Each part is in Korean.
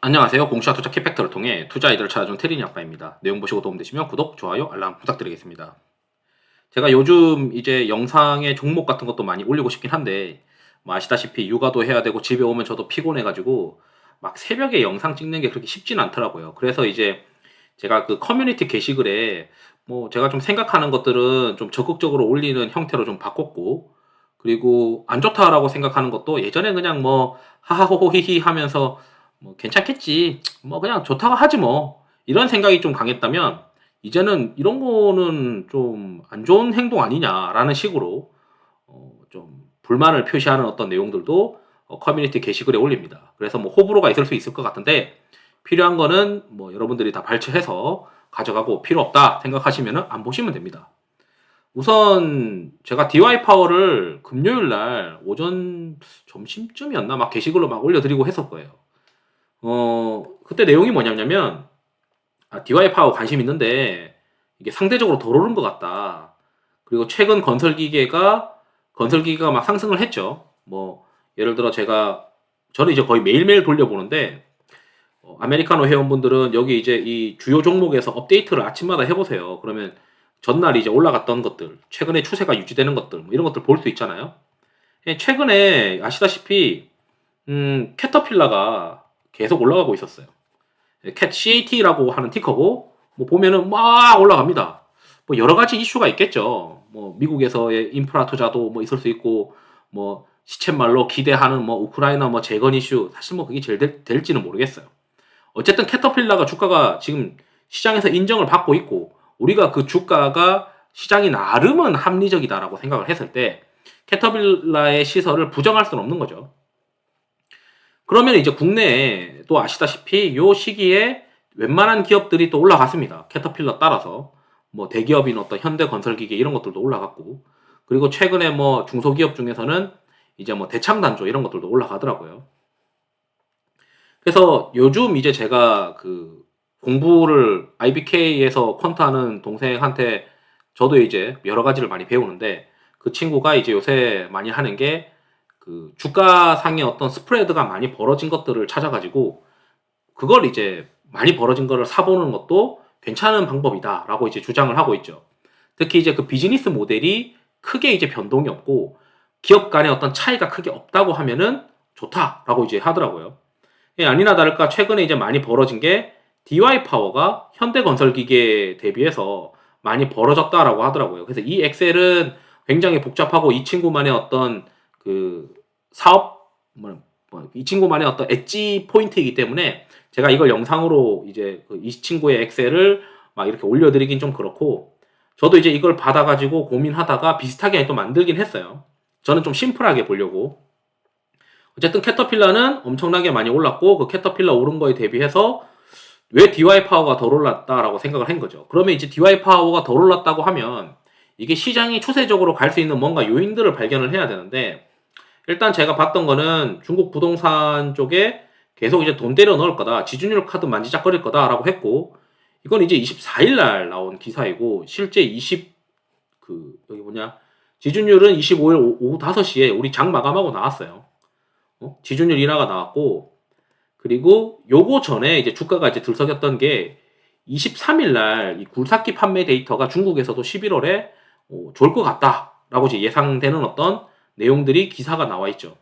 안녕하세요. 공시와 투자 키팩터를 통해 투자 아이디어를 찾아준 테린이 아빠입니다. 내용 보시고 도움되시면 구독, 좋아요, 알람 부탁드리겠습니다. 제가 요즘 이제 영상의 종목 같은 것도 많이 올리고 싶긴 한데 뭐 아시다시피 육아도 해야 되고 집에 오면 저도 피곤해가지고 막 새벽에 영상 찍는 게 그렇게 쉽지는 않더라고요. 그래서 이제 제가 그 커뮤니티 게시글에 뭐 제가 좀 생각하는 것들은 좀 적극적으로 올리는 형태로 좀 바꿨고, 그리고 안 좋다라고 생각하는 것도 예전에 그냥 뭐 하하호호히히 하면서 뭐 괜찮겠지, 뭐 그냥 좋다고 하지 뭐, 이런 생각이 좀 강했다면 이제는 이런 거는 좀 안 좋은 행동 아니냐라는 식으로 좀 불만을 표시하는 어떤 내용들도 커뮤니티 게시글에 올립니다. 그래서 뭐 호불호가 있을 수 있을 것 같은데, 필요한 거는 뭐 여러분들이 다 발췌해서 가져가고, 필요 없다 생각하시면은 안 보시면 됩니다. 우선 제가 DY 파워를 금요일 날 오전 점심쯤이었나 막 게시글로 막 올려드리고 했었고요. 그때 내용이 뭐냐면, DY 파워 관심 있는데 이게 상대적으로 덜 오른 것 같다. 그리고 최근 건설기계가 막 상승을 했죠. 뭐 예를 들어 저는 이제 거의 매일매일 돌려보는데, 아메리카노 회원분들은 여기 이제 이 주요 종목에서 업데이트를 아침마다 해보세요. 그러면 전날 이제 올라갔던 것들, 최근에 추세가 유지되는 것들, 뭐 이런 것들 볼 수 있잖아요. 최근에 아시다시피 캐터필라가 계속 올라가고 있었어요. 캣 CAT라고 하는 티커고, 뭐 보면은 막 올라갑니다. 뭐 여러 가지 이슈가 있겠죠. 뭐 미국에서의 인프라 투자도 뭐 있을 수 있고, 뭐 시쳇말로 기대하는 뭐 우크라이나 뭐 재건 이슈, 사실 뭐 그게 제일 될지는 모르겠어요. 어쨌든 캐터필라가 주가가 지금 시장에서 인정을 받고 있고, 우리가 그 주가가 시장이 나름은 합리적이다라고 생각을 했을 때 캐터필라의 시설을 부정할 수는 없는 거죠. 그러면 이제 국내에 또 아시다시피 요 시기에 웬만한 기업들이 또 올라갔습니다. 캐터필러 따라서 뭐 대기업인 어떤 현대건설기계 이런 것들도 올라갔고, 그리고 최근에 뭐 중소기업 중에서는 이제 뭐 대창단조 이런 것들도 올라가더라고요. 그래서 요즘 이제 제가 그 공부를 IBK에서 퀀트하는 동생한테 저도 이제 여러 가지를 많이 배우는데, 그 친구가 이제 요새 많이 하는 게 그 주가 상의 어떤 스프레드가 많이 벌어진 것들을 찾아가지고 그걸 이제 많이 벌어진 거를 사보는 것도 괜찮은 방법이다라고 이제 주장을 하고 있죠. 특히 이제 그 비즈니스 모델이 크게 이제 변동이 없고 기업 간의 어떤 차이가 크게 없다고 하면은 좋다라고 이제 하더라고요. 아니나 다를까 최근에 이제 많이 벌어진 게 DY 파워가 현대건설기계 대비해서 많이 벌어졌다라고 하더라고요. 그래서 이 엑셀은 굉장히 복잡하고 이 친구만의 어떤 그 사업 이 친구만의 어떤 엣지 포인트이기 때문에 제가 이걸 영상으로 이제 이 친구의 엑셀을 막 이렇게 올려드리긴 좀 그렇고, 저도 이제 이걸 받아가지고 고민하다가 비슷하게 또 만들긴 했어요. 저는 좀 심플하게 보려고. 어쨌든 캐터필라는 엄청나게 많이 올랐고, 그 캐터필라 오른 거에 대비해서 왜 DY 파워가 덜 올랐다라고 생각을 한 거죠. 그러면 이제 DY 파워가 덜 올랐다고 하면 이게 시장이 추세적으로 갈 수 있는 뭔가 요인들을 발견을 해야 되는데, 일단 제가 봤던 거는 중국 부동산 쪽에 계속 이제 돈 때려 넣을 거다, 지준율 카드 만지작거릴 거다라고 했고, 이건 이제 24일 날 나온 기사이고, 실제 여기 뭐냐, 지준율은 25일 오후 5시에 우리 장 마감하고 나왔어요. 지준율 인하가 나왔고, 그리고 요거 전에 이제 주가가 이제 들썩였던 게 23일 날 이 굴삭기 판매 데이터가 중국에서도 11월에 좋을 것 같다라고 이제 예상되는 어떤 내용들이 기사가 나와 있죠.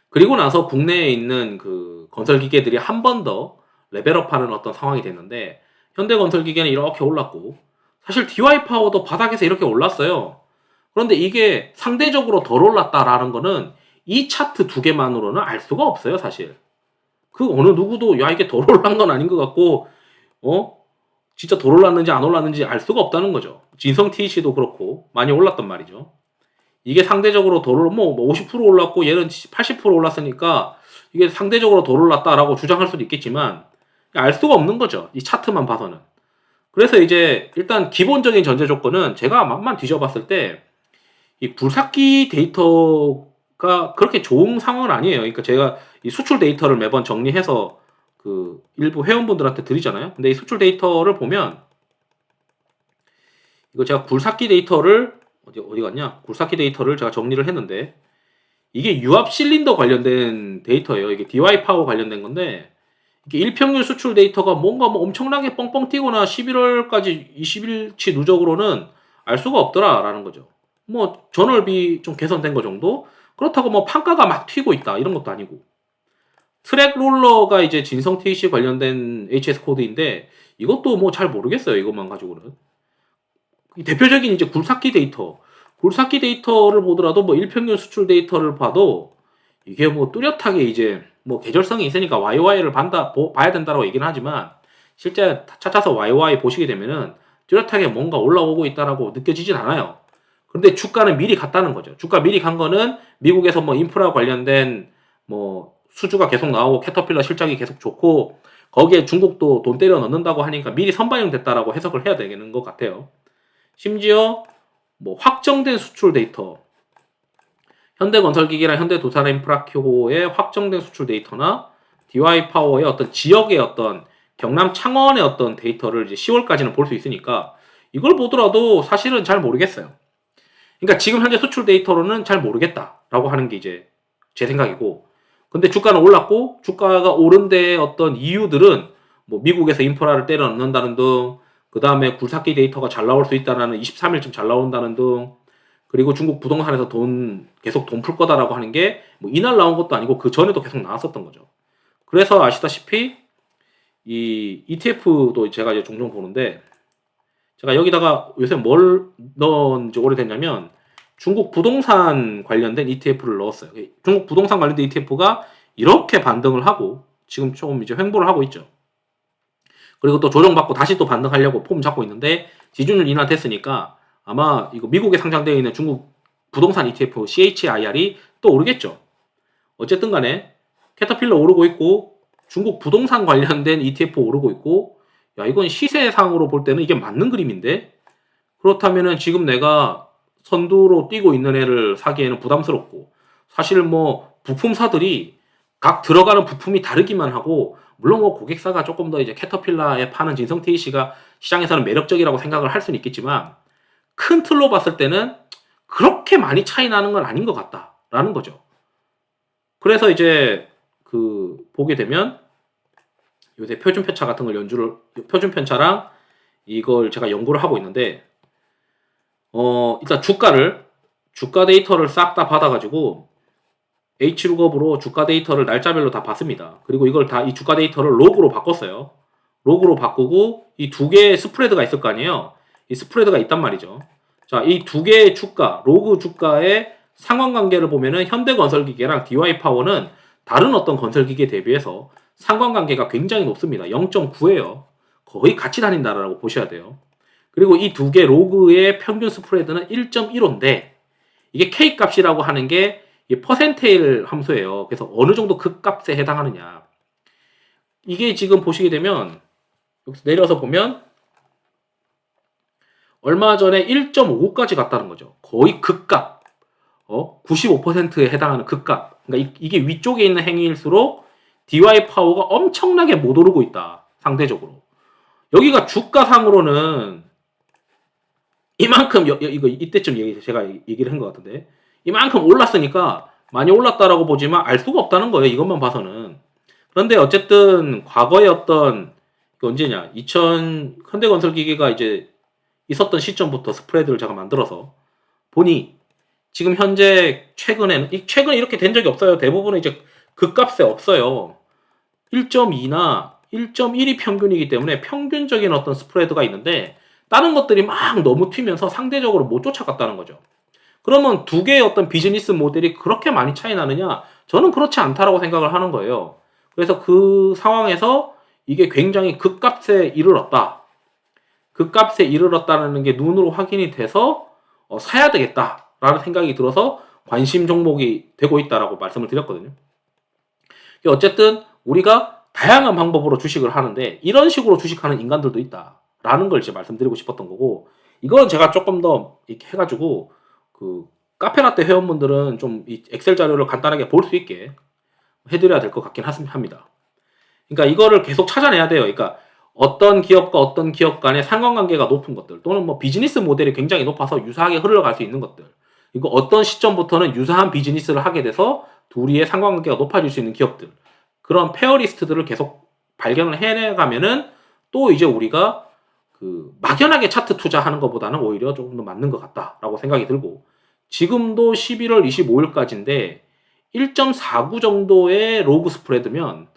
그리고 나서 국내에 있는 그 건설 기계들이 한 번 더 레벨업하는 어떤 상황이 됐는데, 현대건설 기계는 이렇게 올랐고, 사실 DY 파워도 바닥에서 이렇게 올랐어요. 그런데 이게 상대적으로 덜 올랐다라는 거는 이 차트 두 개만으로는 알 수가 없어요, 사실. 그 어느 누구도 야 이게 덜 올란 건 아닌 것 같고, 어 진짜 덜 올랐는지 안 올랐는지 알 수가 없다는 거죠. 진성 TC도 그렇고 많이 올랐단 말이죠. 이게 상대적으로 덜50% 올랐고 얘는 80% 올랐으니까 이게 상대적으로 덜 올랐다라고 주장할 수도 있겠지만 알 수가 없는 거죠, 이 차트만 봐서는. 그래서 이제 일단 기본적인 전제 조건은 제가 맛만 뒤져봤을 때 이 굴삭기 데이터가 그렇게 좋은 상황은 아니에요. 그러니까 제가 이 수출 데이터를 매번 정리해서 그 일부 회원분들한테 드리잖아요. 근데 이 수출 데이터를 보면, 이거 제가 굴삭기 데이터를 어디 갔냐? 굴삭기 데이터를 제가 정리를 했는데, 이게 유압 실린더 관련된 데이터예요. 이게 DY 파워 관련된 건데 이게 일평균 수출 데이터가 뭔가 뭐 엄청나게 뻥뻥 튀거나 11월까지 20일치 누적으로는 알 수가 없더라라는 거죠. 뭐 전월비 좀 개선된 거 정도? 그렇다고 뭐 판가가 막 튀고 있다 이런 것도 아니고. 트랙 롤러가 이제 진성 TC 관련된 HS 코드인데 이것도 뭐 잘 모르겠어요. 이것만 가지고는. 대표적인 이제 굴삭기 데이터. 굴삭기 데이터를 보더라도 뭐 일평균 수출 데이터를 봐도 이게 뭐 뚜렷하게 이제 뭐 계절성이 있으니까 YY를 봐야 된다고 얘기는 하지만 실제 찾아서 YY 보시게 되면은 뚜렷하게 뭔가 올라오고 있다라고 느껴지진 않아요. 그런데 주가는 미리 갔다는 거죠. 주가 미리 간 거는 미국에서 뭐 인프라 관련된 뭐 수주가 계속 나오고 캐터필러 실적이 계속 좋고 거기에 중국도 돈 때려 넣는다고 하니까 미리 선반영됐다라고 해석을 해야 되는 것 같아요. 심지어 뭐 확정된 수출 데이터, 현대건설기기랑 현대도산인프라큐의 확정된 수출 데이터나 DY 파워의 어떤 지역의 어떤 경남 창원의 어떤 데이터를 이제 10월까지는 볼 수 있으니까 이걸 보더라도 사실은 잘 모르겠어요. 그러니까 지금 현재 수출 데이터로는 잘 모르겠다라고 하는 게 이제 제 생각이고, 근데 주가는 올랐고 주가가 오른 데의 어떤 이유들은 뭐 미국에서 인프라를 때려 넣는다는 등, 그 다음에 굴삭기 데이터가 잘 나올 수 있다는 23일쯤 잘 나온다는 등, 그리고 중국 부동산에서 계속 돈 풀 거다라고 하는 게 뭐 이날 나온 것도 아니고 그 전에도 계속 나왔었던 거죠. 그래서 아시다시피 이 ETF도 제가 이제 종종 보는데, 제가 여기다가 요새 뭘 넣은 지 오래됐냐면 중국 부동산 관련된 ETF를 넣었어요. 중국 부동산 관련된 ETF가 이렇게 반등을 하고 지금 조금 이제 횡보를 하고 있죠. 그리고 또 조정받고 다시 또 반등하려고 폼 잡고 있는데 지준율 인하됐으니까 아마 이거 미국에 상장되어 있는 중국 부동산 ETF CHIR이 또 오르겠죠. 어쨌든 간에 캐터필러 오르고 있고 중국 부동산 관련된 ETF 오르고 있고, 야 이건 시세상으로 볼 때는 이게 맞는 그림인데, 그렇다면은 지금 내가 선두로 뛰고 있는 애를 사기에는 부담스럽고, 사실 뭐 부품사들이 각 들어가는 부품이 다르기만 하고, 물론 뭐 고객사가 조금 더 이제 캐터필러에 파는 진성 TC가 시장에서는 매력적이라고 생각을 할 수는 있겠지만 큰 틀로 봤을 때는 그렇게 많이 차이 나는 건 아닌 것 같다라는 거죠. 그래서 이제 그 보게 되면 요새 표준편차 같은 걸 표준편차랑 이걸 제가 연구를 하고 있는데, 일단 주가 데이터를 싹 다 받아가지고 H룩업으로 주가 데이터를 날짜별로 다 봤습니다. 그리고 이걸 다 이 주가 데이터를 로그로 바꿨어요. 로그로 바꾸고 이 두 개의 스프레드가 있을 거 아니에요. 이 스프레드가 있단 말이죠. 자, 이 두 개의 주가, 로그 주가의 상관관계를 보면은 현대건설기계랑 DY파워는 다른 어떤 건설기계에 대비해서 상관관계가 굉장히 높습니다. 0.9예요. 거의 같이 다닌다라고 보셔야 돼요. 그리고 이 두 개 로그의 평균 스프레드는 1.15인데 이게 K값이라고 하는 게 퍼센테일 함수예요. 그래서 어느 정도 그 값에 해당하느냐. 이게 지금 보시게 되면 여기서 내려서 보면 얼마 전에 1.5까지 갔다는 거죠. 거의 극값. 95%에 해당하는 극값. 그러니까 이게 위쪽에 있는 행위일수록 DY 파워가 엄청나게 못 오르고 있다. 상대적으로. 여기가 주가상으로는 이만큼 이거 이때쯤 제가 얘기를 한 것 같은데 이만큼 올랐으니까 많이 올랐다라고 보지만 알 수가 없다는 거예요. 이것만 봐서는. 그런데 어쨌든 과거에 어떤 언제냐 2000 현대건설기계가 이제 있었던 시점부터 스프레드를 제가 만들어서 보니 지금 현재 최근에 이렇게 된 적이 없어요. 대부분은 이제 그 값에 없어요. 1.2나 1.1이 평균이기 때문에 평균적인 어떤 스프레드가 있는데 다른 것들이 막 너무 튀면서 상대적으로 못 쫓아갔다는 거죠. 그러면 두 개의 어떤 비즈니스 모델이 그렇게 많이 차이 나느냐? 저는 그렇지 않다라고 생각을 하는 거예요. 그래서 그 상황에서 이게 굉장히 극값에 이르렀다. 극값에 이르렀다는 게 눈으로 확인이 돼서 사야 되겠다라는 생각이 들어서 관심 종목이 되고 있다라고 말씀을 드렸거든요. 어쨌든 우리가 다양한 방법으로 주식을 하는데 이런 식으로 주식하는 인간들도 있다라는 걸 이제 말씀드리고 싶었던 거고, 이건 제가 조금 더 이렇게 해가지고 그 카페라떼 회원분들은 좀 이 엑셀 자료를 간단하게 볼 수 있게 해드려야 될 것 같긴 합니다. 그러니까 이거를 계속 찾아내야 돼요. 그러니까 어떤 기업과 어떤 기업 간의 상관관계가 높은 것들 또는 뭐 비즈니스 모델이 굉장히 높아서 유사하게 흘러갈 수 있는 것들, 이거 어떤 시점부터는 유사한 비즈니스를 하게 돼서 둘이의 상관관계가 높아질 수 있는 기업들, 그런 페어리스트들을 계속 발견을 해내가면은 또 이제 우리가 그 막연하게 차트 투자하는 것보다는 오히려 조금 더 맞는 것 같다라고 생각이 들고, 지금도 11월 25일까지인데 1.49 정도의 로그 스프레드면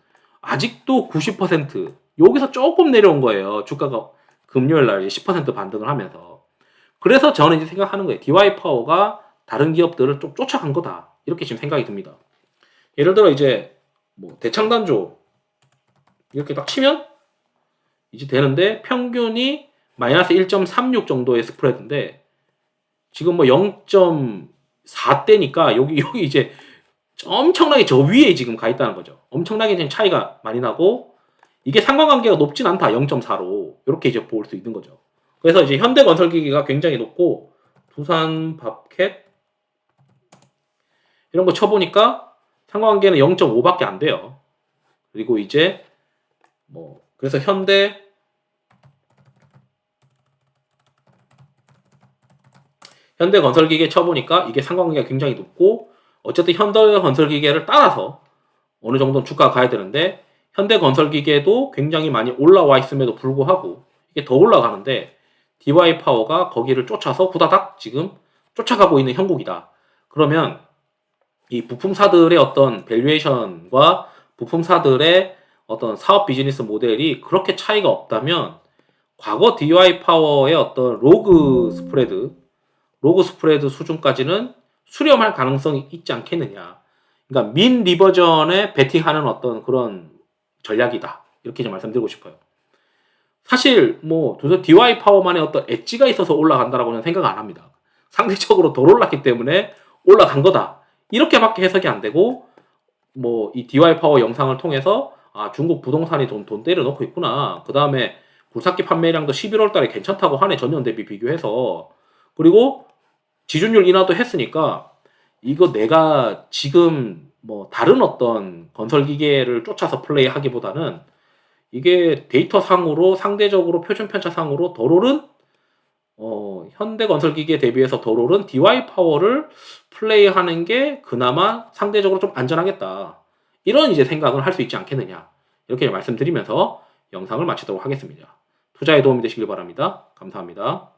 아직도 90%, 여기서 조금 내려온 거예요. 주가가 금요일 날 10% 반등을 하면서. 그래서 저는 이제 생각하는 거예요. DY 파워가 다른 기업들을 좀 쫓아간 거다. 이렇게 지금 생각이 듭니다. 예를 들어 이제 뭐 대창단조 이렇게 딱 치면 이제 되는데 평균이 마이너스 1.36 정도의 스프레드인데 지금 뭐 0.4대니까 여기 이제 엄청나게 저 위에 지금 가 있다는 거죠. 엄청나게 지금 차이가 많이 나고 이게 상관관계가 높진 않다. 0.4로 이렇게 이제 볼 수 있는 거죠. 그래서 이제 현대건설기기가 굉장히 높고 두산밥캣 이런 거 쳐보니까 상관관계는 0.5밖에 안 돼요. 그리고 이제 뭐 그래서 현대건설기계 쳐보니까 이게 상관관계가 굉장히 높고 어쨌든 현대건설기계를 따라서 어느 정도는 주가가 가야 되는데 현대건설기계도 굉장히 많이 올라와 있음에도 불구하고 이게 더 올라가는데 DY 파워가 거기를 쫓아서 후다닥 지금 쫓아가고 있는 형국이다. 그러면 이 부품사들의 어떤 밸류에이션과 부품사들의 어떤 사업 비즈니스 모델이 그렇게 차이가 없다면 과거 DY 파워의 어떤 로그 스프레드 수준까지는 수렴할 가능성이 있지 않겠느냐. 그러니까 민 리버전에 베팅하는 어떤 그런 전략이다. 이렇게 좀 말씀드리고 싶어요. 사실 뭐 DY 파워만의 어떤 엣지가 있어서 올라간다라고는 생각 안 합니다. 상대적으로 덜 올랐기 때문에 올라간 거다. 이렇게밖에 해석이 안 되고 뭐 이 DY 파워 영상을 통해서 아 중국 부동산이 돈 때려넣고 있구나. 그 다음에 굴삭기 판매량도 11월 달에 괜찮다고 하네. 전년 대비 비교해서. 그리고 지준율 인하도 했으니까 이거 내가 지금 뭐 다른 어떤 건설기계를 쫓아서 플레이하기보다는 이게 데이터상으로 상대적으로 표준 편차상으로 덜 오른 현대건설기계 대비해서 덜 오른 DY 파워를 플레이하는 게 그나마 상대적으로 좀 안전하겠다. 이런 이제 생각을 할 수 있지 않겠느냐. 이렇게 말씀드리면서 영상을 마치도록 하겠습니다. 투자에 도움이 되시길 바랍니다. 감사합니다.